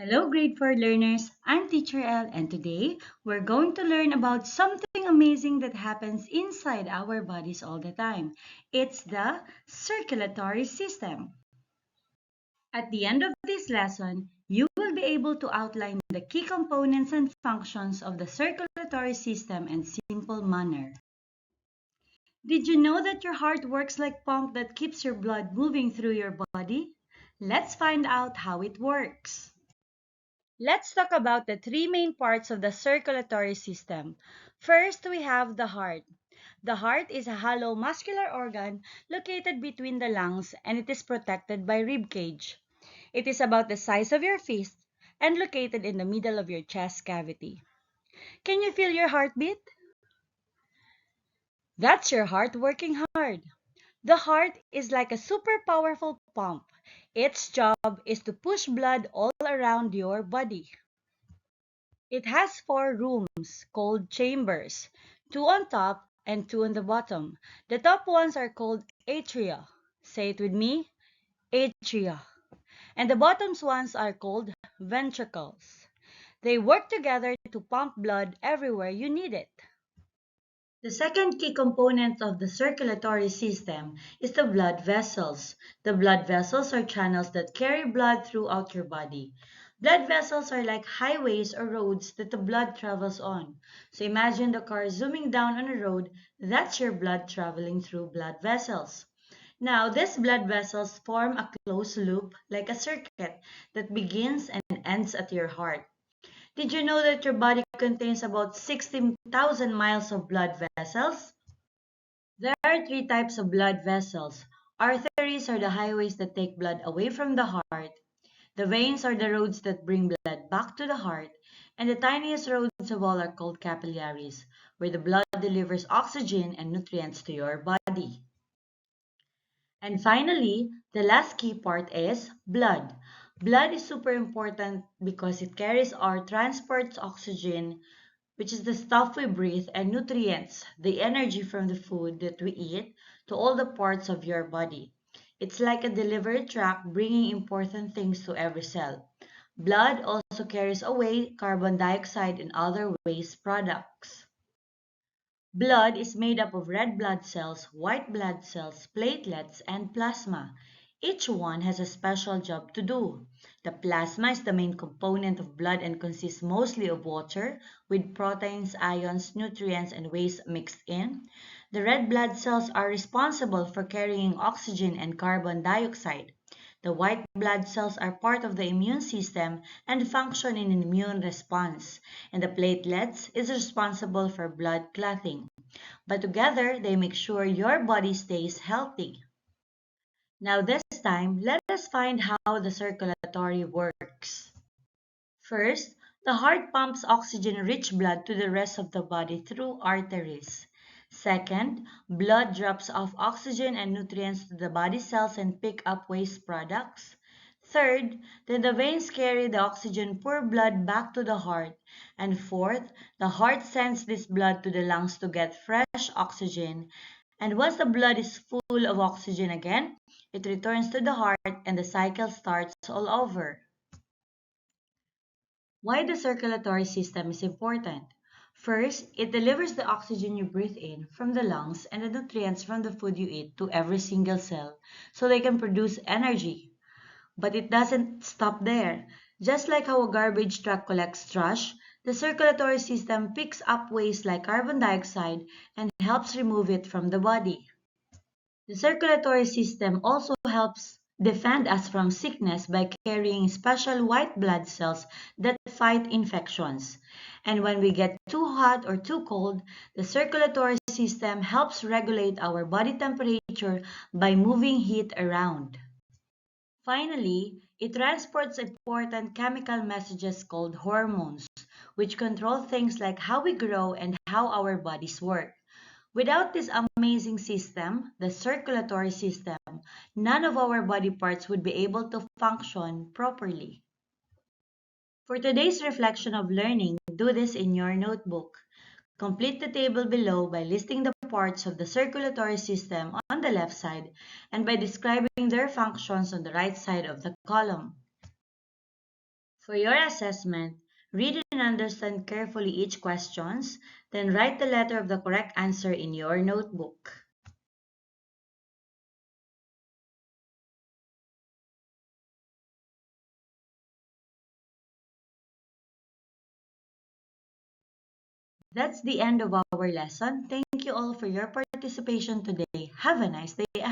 Hello, grade 4 learners. I'm Teacher Elle, and today we're going to learn about something amazing that happens inside our bodies all the time. It's the circulatory system. At the end of this lesson, you will be able to outline the key components and functions of the circulatory system in simple manner. Did you know that your heart works like a pump that keeps your blood moving through your body? Let's find out how it works. Let's talk about the three main parts of the circulatory system. First, we have the heart. The heart is a hollow muscular organ located between the lungs and it is protected by rib cage. It is about the size of your fist and located in the middle of your chest cavity. Can you feel your heartbeat? That's your heart working hard. The heart is like a super powerful pump. Its job is to push blood all around your body. It has four rooms called chambers, two on top and two on the bottom. The top ones are called atria. Say it with me, atria. And the bottom ones are called ventricles. They work together to pump blood everywhere you need it. The second key component of the circulatory system is the blood vessels. The blood vessels are channels that carry blood throughout your body. Blood vessels are like highways or roads that the blood travels on. So imagine the car zooming down on a road, that's your blood traveling through blood vessels. Now, these blood vessels form a closed loop like a circuit that begins and ends at your heart. Did you know that your body contains about 16,000 miles of blood vessels? There are three types of blood vessels. Arteries are the highways that take blood away from the heart. The veins are the roads that bring blood back to the heart. And the tiniest roads of all are called capillaries, where the blood delivers oxygen and nutrients to your body. And finally, the last key part is blood. Blood is super important because it carries or transports oxygen, which is the stuff we breathe, and nutrients, the energy from the food that we eat, to all the parts of your body. It's like a delivery truck bringing important things to every cell. Blood also carries away carbon dioxide and other waste products. Blood is made up of red blood cells, white blood cells, platelets, and plasma. Each one has a special job to do. The plasma is the main component of blood and consists mostly of water, with proteins, ions, nutrients, and waste mixed in. The red blood cells are responsible for carrying oxygen and carbon dioxide. The white blood cells are part of the immune system and function in an immune response, and the platelets is responsible for blood clotting. But together, they make sure your body stays healthy. Now this time, let us find how the circulatory works. First, the heart pumps oxygen-rich blood to the rest of the body through arteries. Second, blood drops off oxygen and nutrients to the body cells and pick up waste products. Third, then the veins carry the oxygen-poor blood back to the heart. And fourth, the heart sends this blood to the lungs to get fresh oxygen. And once the blood is full of oxygen again, it returns to the heart and the cycle starts all over. Why the circulatory system is important. First, it delivers the oxygen you breathe in from the lungs and the nutrients from the food you eat to every single cell so they can produce energy. But it doesn't stop there. Just like how a garbage truck collects trash, the circulatory system picks up waste like carbon dioxide and helps remove it from the body. The circulatory system also helps defend us from sickness by carrying special white blood cells that fight infections. And when we get too hot or too cold, the circulatory system helps regulate our body temperature by moving heat around. Finally, it transports important chemical messages called hormones, which control things like how we grow and how our bodies work. Without this amazing system, the circulatory system, none of our body parts would be able to function properly. For today's reflection of learning, do this in your notebook. Complete the table below by listing the parts of the circulatory system on the left side and by describing their functions on the right side of the column. For your assessment, read and understand carefully each questions, then write the letter of the correct answer in your notebook. That's the end of our lesson. Thank you all for your participation today. Have a nice day